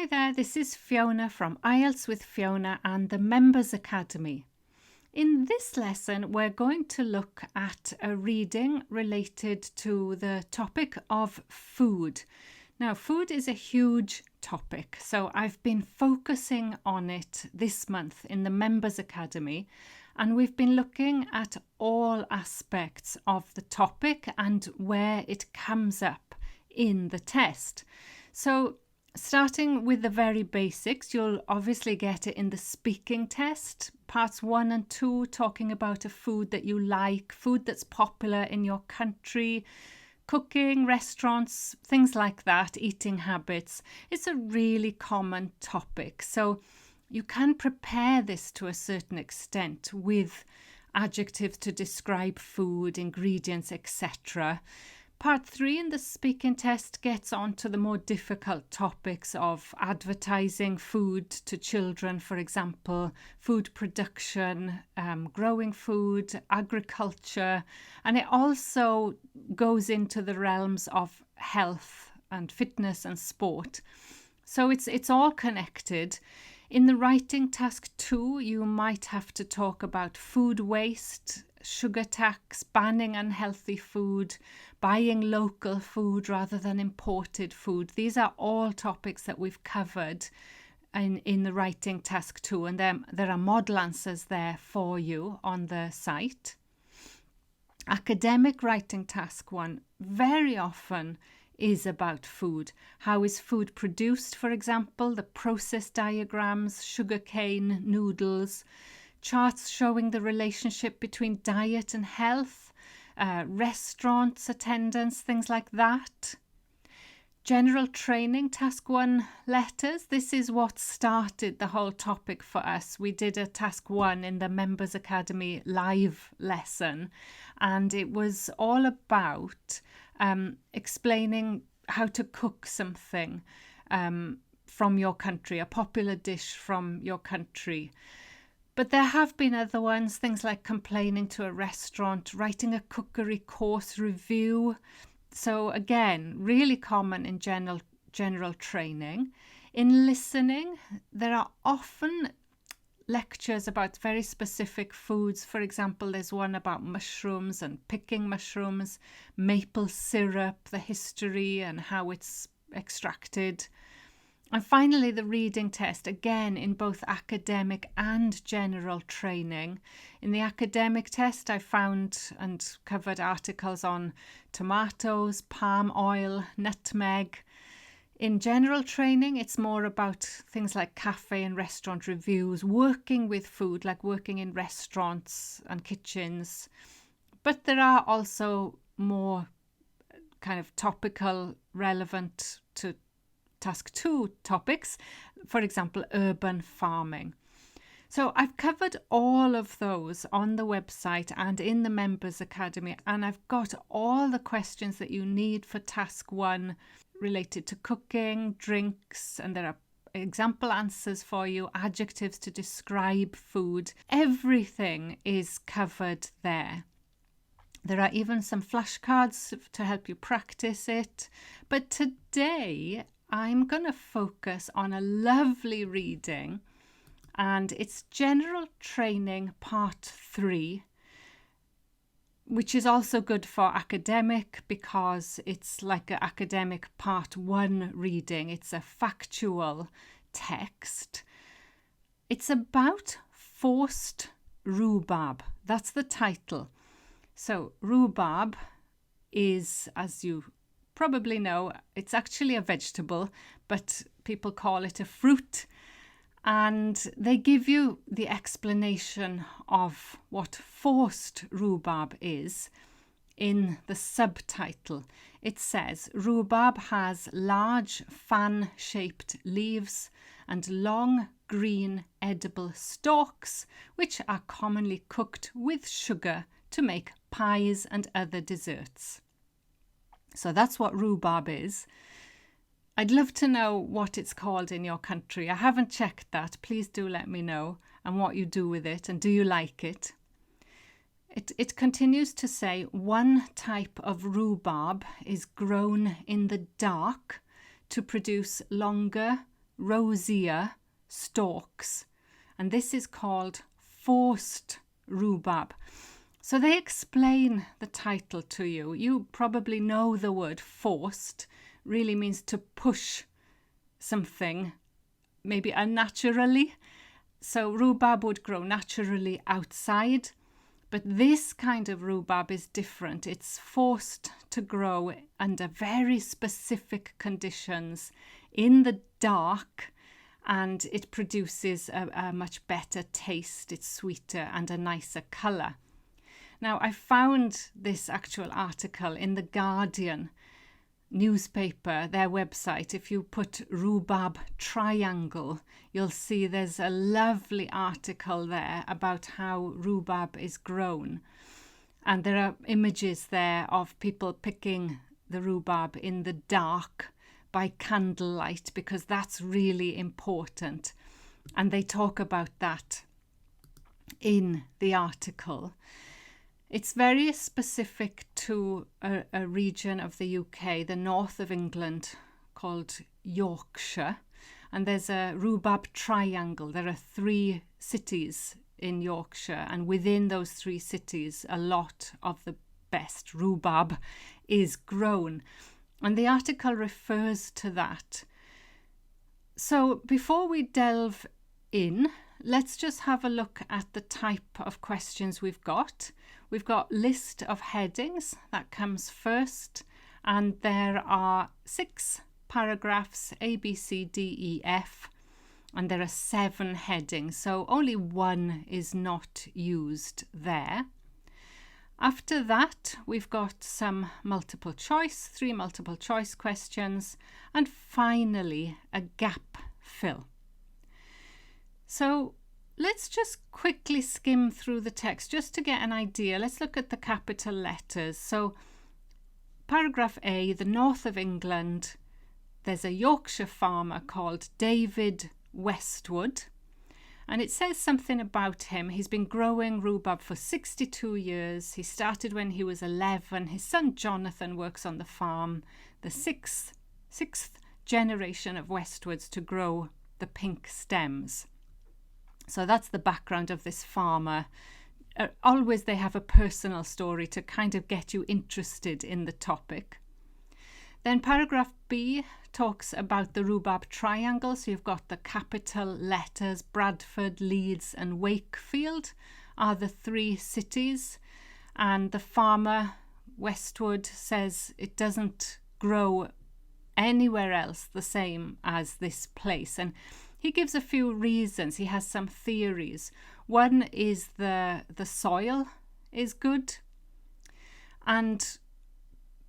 Hi there, this is Fiona from IELTS with Fiona and the Members Academy. In this lesson, we're going to look at a reading related to the topic of food. Now, food is a huge topic, so I've been focusing on it this month in the Members Academy, and we've been looking at all aspects of the topic and where it comes up in the test. So, starting with the very basics, you'll obviously get it in the speaking test, parts 1 and 2, talking about a food that you like, food that's popular in your country, cooking, restaurants, things like that, eating habits. It's a really common topic. So you can prepare this to a certain extent with adjectives to describe food, ingredients, etc. Part 3 in the speaking test gets on to the more difficult topics of advertising food to children, for example, food production, growing food, agriculture, and it also goes into the realms of health and fitness and sport. So it's all connected. In the writing task 2, you might have to talk about food waste, sugar tax, banning unhealthy food, buying local food rather than imported food. These are all topics that we've covered in the writing task 2, and there are model answers there for you on the site. Academic writing task 1 very often is about food. How is food produced, for example, the process diagrams, sugarcane, noodles, charts showing the relationship between diet and health, restaurants attendance, things like that. General training, task 1 letters. This is what started the whole topic for us. We did a task 1 in the Members Academy live lesson, and it was all about explaining how to cook something from your country, a popular dish from your country. But there have been other ones, things like complaining to a restaurant, writing a cookery course review. So again, really common in general training. In listening, there are often lectures about very specific foods. For example, there's one about mushrooms and picking mushrooms, maple syrup, the history and how it's extracted. And finally, the reading test, again, in both academic and general training. In the academic test, I found and covered articles on tomatoes, palm oil, nutmeg. In general training, it's more about things like cafe and restaurant reviews, working with food, like working in restaurants and kitchens. But there are also more kind of topical, relevant to task 2 topics, for example, urban farming. So I've covered all of those on the website and in the Members Academy, and I've got all the questions that you need for task 1 related to cooking, drinks, and there are example answers for you, adjectives to describe food. Everything is covered there. There are even some flashcards to help you practice it. But today I'm going to focus on a lovely reading, and it's General Training Part 3, which is also good for academic because it's like an academic Part 1 reading. It's a factual text. It's about forced rhubarb. That's the title. So rhubarb is, as you probably know, it's actually a vegetable, but people call it a fruit. And they give you the explanation of what forced rhubarb is in the subtitle. It says, rhubarb has large fan-shaped leaves and long green edible stalks, which are commonly cooked with sugar to make pies and other desserts. So that's what rhubarb is. I'd love to know what it's called in your country. I haven't checked that. Please do let me know and what you do with it, and do you like it? It continues to say one type of rhubarb is grown in the dark to produce longer, rosier stalks, and this is called forced rhubarb. So they explain the title to you. You probably know the word forced really means to push something, maybe unnaturally. So rhubarb would grow naturally outside, but this kind of rhubarb is different. It's forced to grow under very specific conditions in the dark, and it produces a much better taste. It's sweeter and a nicer colour. Now, I found this actual article in the Guardian newspaper, their website. If you put rhubarb triangle, you'll see there's a lovely article there about how rhubarb is grown. And there are images there of people picking the rhubarb in the dark by candlelight, because that's really important. And they talk about that in the article. It's very specific to a region of the UK, the north of England, called Yorkshire. And there's a rhubarb triangle. There are 3 cities in Yorkshire, and within those 3 cities, a lot of the best rhubarb is grown. And the article refers to that. So before we delve in, let's just have a look at the type of questions we've got. We've got list of headings, that comes first, and there are 6 paragraphs, A, B, C, D, E, F, and there are 7 headings, so only 1 is not used there. After that, we've got some multiple choice, 3 multiple choice questions, and finally a gap fill. So let's just quickly skim through the text just to get an idea. Let's look at the capital letters. So paragraph A, the north of England, there's a Yorkshire farmer called David Westwood, and it says something about him. He's been growing rhubarb for 62 years. He started when he was 11. His son Jonathan works on the farm, the sixth generation of Westwoods to grow the pink stems. So that's the background of this farmer. Always they have a personal story to kind of get you interested in the topic. Then paragraph B talks about the rhubarb triangle. So you've got the capital letters, Bradford, Leeds and Wakefield are the 3 cities. And the farmer, Westwood, says it doesn't grow anywhere else the same as this place. And he gives a few reasons. He has some theories. One is the soil is good. And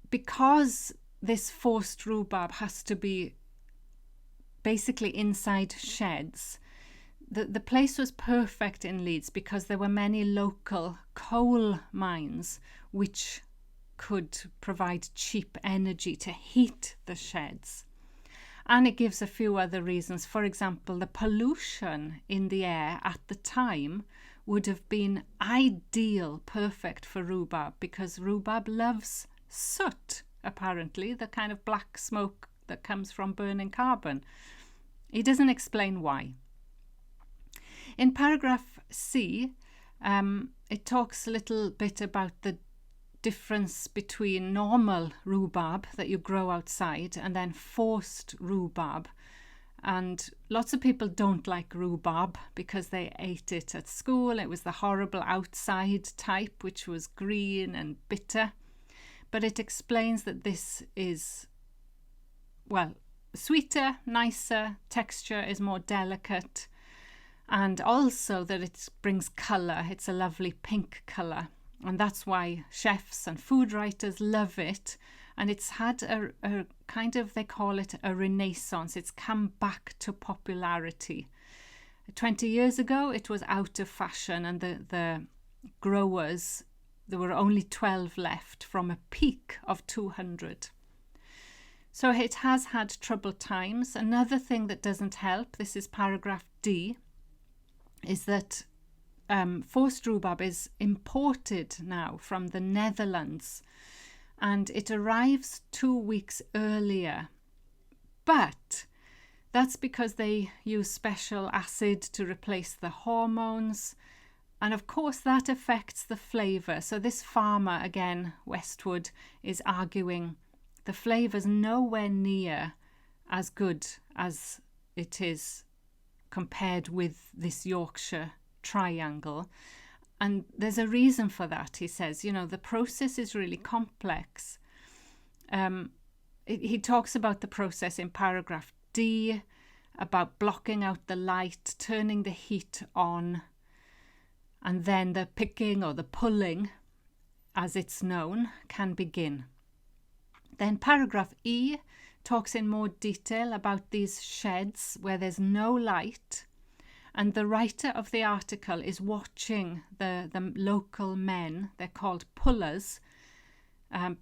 because this forced rhubarb has to be basically inside sheds, the place was perfect in Leeds because there were many local coal mines which could provide cheap energy to heat the sheds. And it gives a few other reasons. For example, the pollution in the air at the time would have been ideal, perfect for rhubarb, because rhubarb loves soot, apparently, the kind of black smoke that comes from burning carbon. He doesn't explain why. In paragraph C, it talks a little bit about the difference between normal rhubarb that you grow outside and then forced rhubarb. And lots of people don't like rhubarb because they ate it at school. It was the horrible outside type, which was green and bitter. But it explains that this is, well, sweeter, nicer, texture is more delicate, and also that it brings colour. It's a lovely pink colour. And that's why chefs and food writers love it. And it's had a kind of, they call it a renaissance. It's come back to popularity. 20 years ago, it was out of fashion, and the growers, there were only 12 left from a peak of 200. So it has had troubled times. Another thing that doesn't help, this is paragraph D, is that forced rhubarb is imported now from the Netherlands, and it arrives 2 weeks earlier. But That's because they use special acid to replace the hormones. And of course, that affects the flavour. So this farmer, again, Westwood, is arguing the flavour's nowhere near as good as it is compared with this Yorkshire triangle. And there's a reason for that, he says. You know, the process is really complex. He talks about the process in paragraph D, about blocking out the light, turning the heat on, and then the picking or the pulling, as it's known, can begin. Then paragraph E talks in more detail about these sheds where there's no light, and the writer of the article is watching the local men, they're called pullers,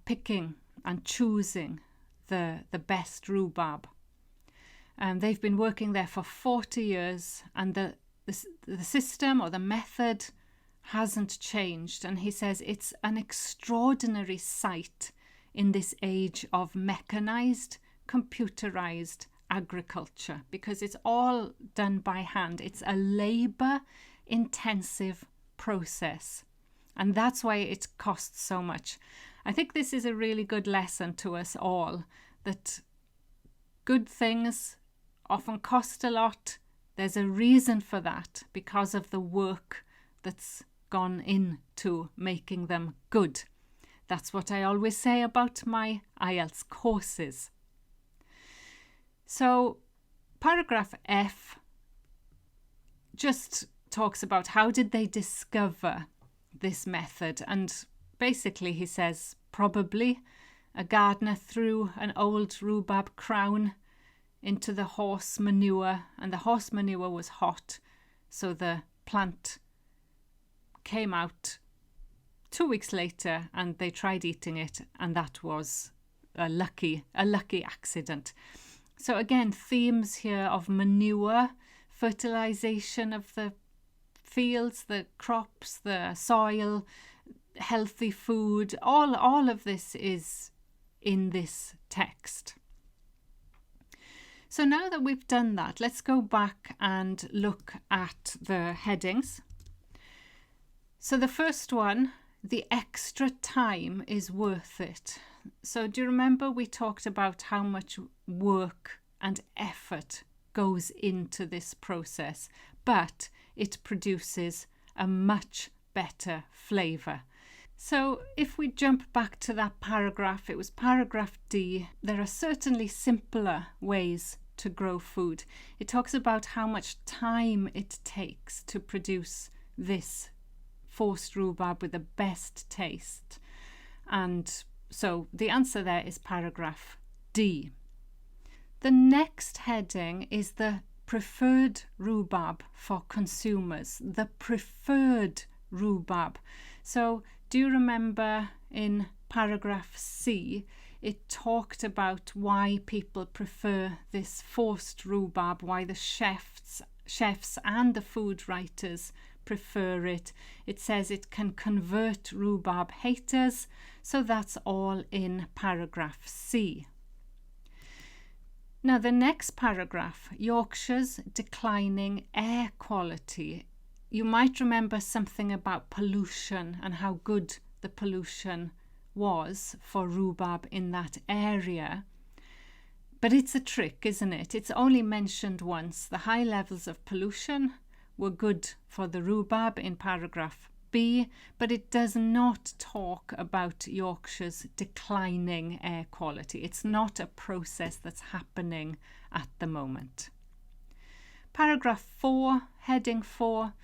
picking and choosing the best rhubarb. They've been working there for 40 years, and the system or the method hasn't changed. And he says it's an extraordinary sight in this age of mechanized, computerized agriculture, because it's all done by hand. It's a labor-intensive process, and that's why it costs so much. I think this is a really good lesson to us all, that good things often cost a lot. There's a reason for that, because of the work that's gone into making them good. That's what I always say about my IELTS courses. So paragraph F just talks about how did they discover this method. And basically he says probably a gardener threw an old rhubarb crown into the horse manure, and the horse manure was hot, so the plant came out 2 weeks later, and they tried eating it, and that was a lucky accident. So again, themes here of manure, fertilization of the fields, the crops, the soil, healthy food, all of this is in this text. So now that we've done that, let's go back and look at the headings. So the first one, the extra time is worth it. So do you remember we talked about how much work and effort goes into this process, but it produces a much better flavour. So if we jump back to that paragraph, it was paragraph D, there are certainly simpler ways to grow food. It talks about how much time it takes to produce this forced rhubarb with the best taste. And so the answer there is paragraph D. The next heading is the preferred rhubarb for consumers, the preferred rhubarb. So do you remember in paragraph C, it talked about why people prefer this forced rhubarb, why the chefs and the food writers prefer it. It says it can convert rhubarb haters, so that's all in paragraph C. Now the next paragraph, Yorkshire's declining air quality. You might remember something about pollution and how good the pollution was for rhubarb in that area. But it's a trick, isn't it? It's only mentioned once. The high levels of pollution were good for the rhubarb in paragraph B, but it does not talk about Yorkshire's declining air quality. It's not a process that's happening at the moment. Paragraph 4, heading 4,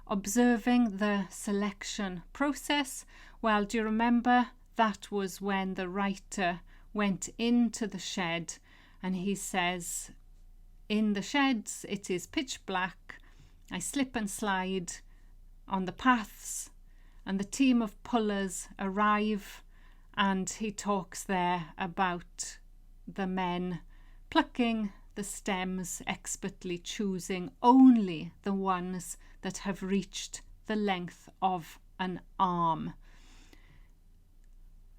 observing the selection process. Well, do you remember that was when the writer went into the shed and he says, in the sheds it is pitch black, I slip and slide on the paths, and the team of pullers arrive, and he talks there about the men plucking the stems, expertly choosing only the ones that have reached the length of an arm.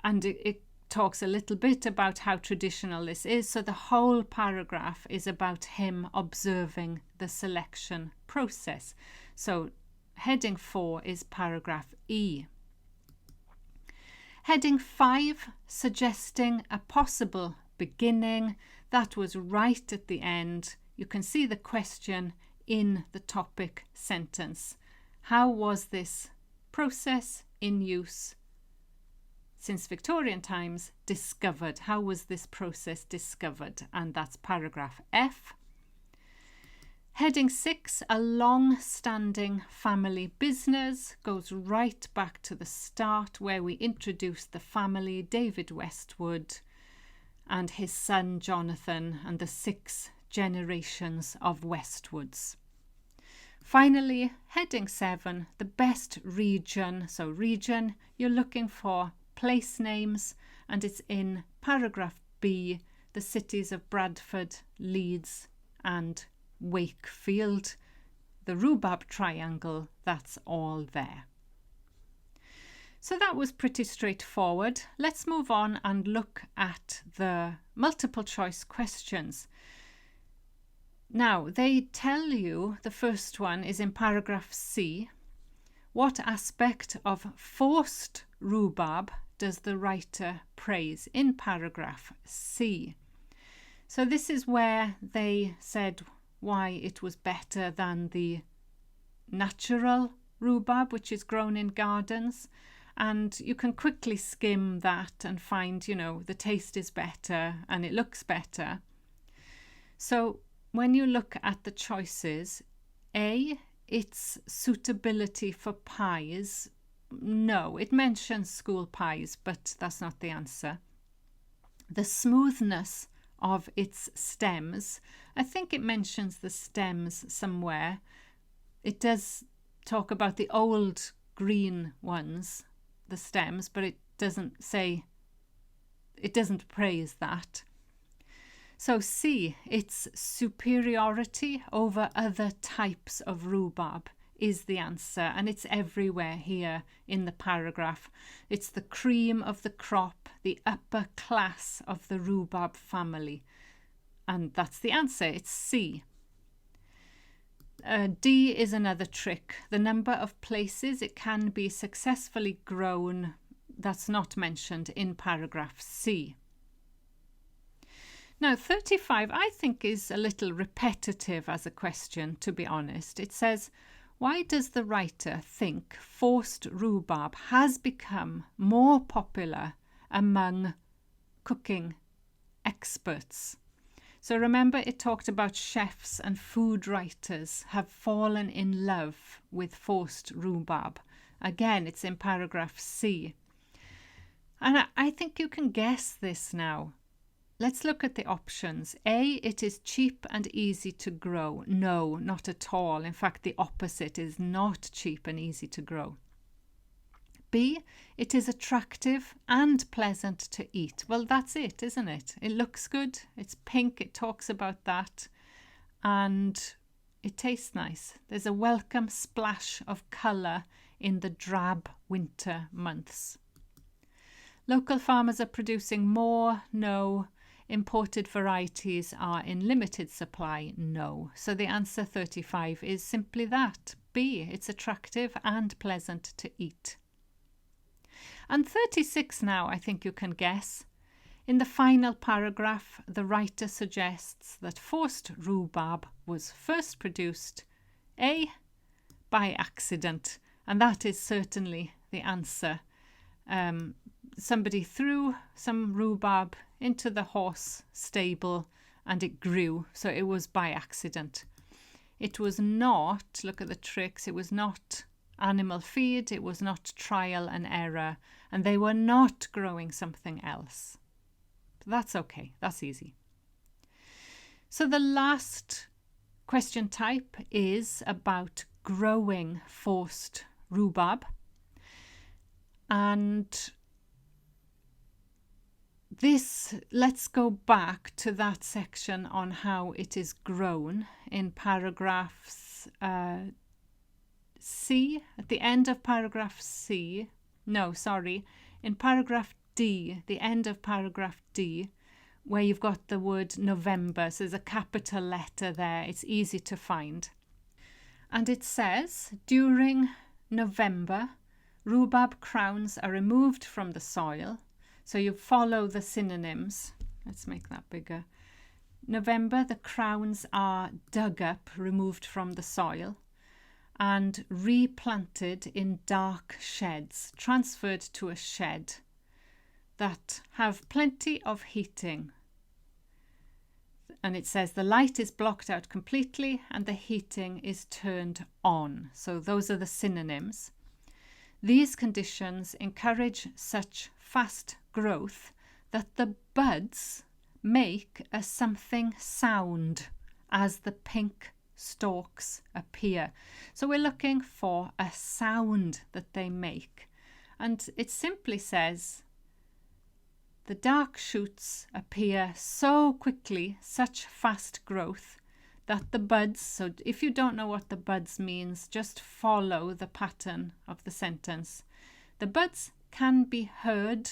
And it talks a little bit about how traditional this is. So the whole paragraph is about him observing the selection process. So heading 4 is paragraph E. Heading 5, suggesting a possible beginning. That was right at the end. You can see the question in the topic sentence. How was this process in use since Victorian times discovered? How was this process discovered? And that's paragraph F. Heading 6, a long-standing family business, goes right back to the start where we introduced the family, David Westwood and his son Jonathan, and the 6 generations of Westwoods. Finally, heading 7, the best region. So region, you're looking for place names, and it's in paragraph B, the cities of Bradford, Leeds and Wakefield. The Rhubarb triangle, that's all there. So that was pretty straightforward. Let's move on and look at the multiple choice questions. Now, they tell you, the first one is in paragraph C, what aspect of forced rhubarb does the writer praise in paragraph C? So this is where they said why it was better than the natural rhubarb, which is grown in gardens. And you can quickly skim that and find, you know, the taste is better and it looks better. So when you look at the choices, A, its suitability for pies. No, it mentions school pies, but that's not the answer. The smoothness of its stems. I think it mentions the stems somewhere. It does talk about the old green ones, the stems, but it doesn't say, it doesn't praise that. So C, its superiority over other types of rhubarb is the answer, and it's everywhere here in the paragraph. It's the cream of the crop, the upper class of the rhubarb family, and that's the answer. It's C. D is another trick. The number of places it can be successfully grown, that's not mentioned in paragraph C. Now 35 I think is a little repetitive as a question, to be honest. It says, why does the writer think forced rhubarb has become more popular among cooking experts? So remember, it talked about chefs and food writers have fallen in love with forced rhubarb. Again, it's in paragraph C. And I think you can guess this now. Let's look at the options. A, it is cheap and easy to grow. No, not at all. In fact, the opposite is not cheap and easy to grow. B, it is attractive and pleasant to eat. Well, that's it, isn't it? It looks good. It's pink. It talks about that. And it tastes nice. There's a welcome splash of colour in the drab winter months. Local farmers are producing more. No. Imported varieties are in limited supply. No. So the answer 35 is simply that. B, it's attractive and pleasant to eat. And 36 now, I think you can guess. In the final paragraph, the writer suggests that forced rhubarb was first produced, A, by accident, and that is certainly the answer. Somebody threw some rhubarb into the horse stable and it grew, so it was by accident. It was not, look at the tricks, it was not animal feed, it was not trial and error, and they were not growing something else. That's okay, that's easy. So the last question type is about growing forced rhubarb. And this, let's go back to that section on how it is grown in paragraphs C, at the end of paragraph C, no, sorry, in paragraph D, the end of paragraph D, where you've got the word November. So there's a capital letter there. It's easy to find. And it says, during November, rhubarb crowns are removed from the soil. So you follow the synonyms. Let's make that bigger. November, the crowns are dug up, removed from the soil, and replanted in dark sheds, transferred to a shed that have plenty of heating. And it says the light is blocked out completely and the heating is turned on. So those are the synonyms. These conditions encourage such fast growth that the buds make a something sound as the pink stalks appear. So we're looking for a sound that they make. And it simply says, the dark shoots appear so quickly, such fast growth, that the buds, so if you don't know what the buds means, just follow the pattern of the sentence. The buds can be heard,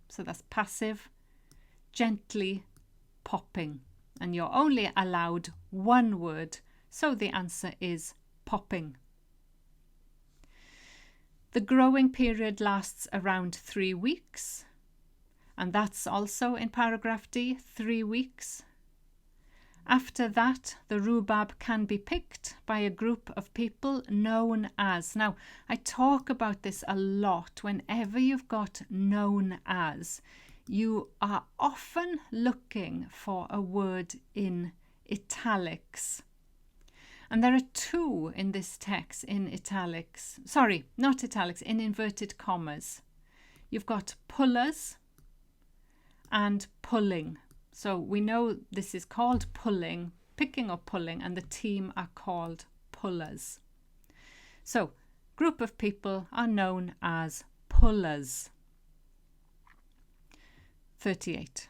so that's passive, gently popping. And you're only allowed one word, so the answer is popping. The growing period lasts around 3 weeks. And that's also in paragraph D, 3 weeks. After that, the rhubarb can be picked by a group of people known as. Now, I talk about this a lot. Whenever you've got known as, you are often looking for a word in italics. And there are 2 in this text in italics. Sorry, not italics, in inverted commas. You've got pullers and pulling. So we know this is called pulling, picking or pulling, and the team are called pullers. So group of people are known as pullers. 38.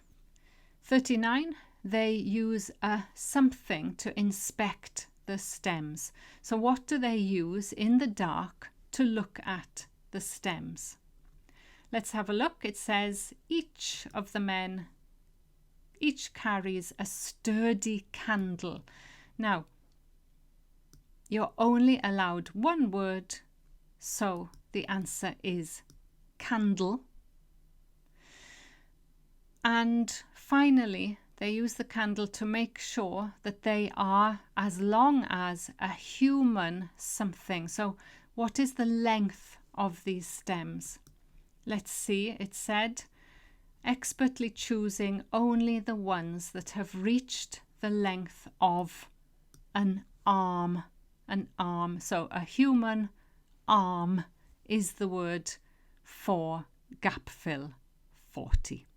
39, they use a something to inspect the stems. So what do they use in the dark to look at the stems? Let's have a look. It says each of the men, each carries a sturdy candle. Now, you're only allowed one word, so the answer is candle. And finally, they use the candle to make sure that they are as long as a human something. So what is the length of these stems? Let's see, it said, expertly choosing only the ones that have reached the length of an arm. An arm. So a human arm is the word for Gapfill 40.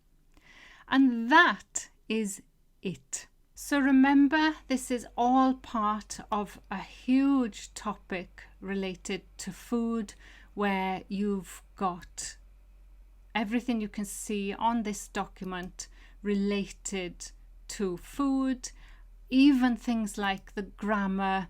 And that is it. So remember, this is all part of a huge topic related to food, where you've got everything you can see on this document related to food, even things like the grammar,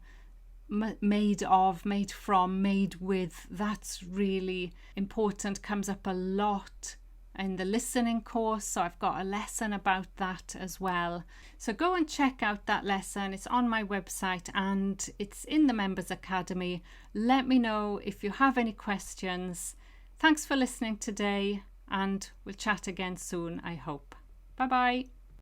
made of, made from, made with. That's really important, comes up a lot in the listening course, so I've got a lesson about that as well. So go and check out that lesson. It's on my website and it's in the Members Academy. Let me know if you have any questions. Thanks for listening today, and we'll chat again soon, I hope. Bye bye.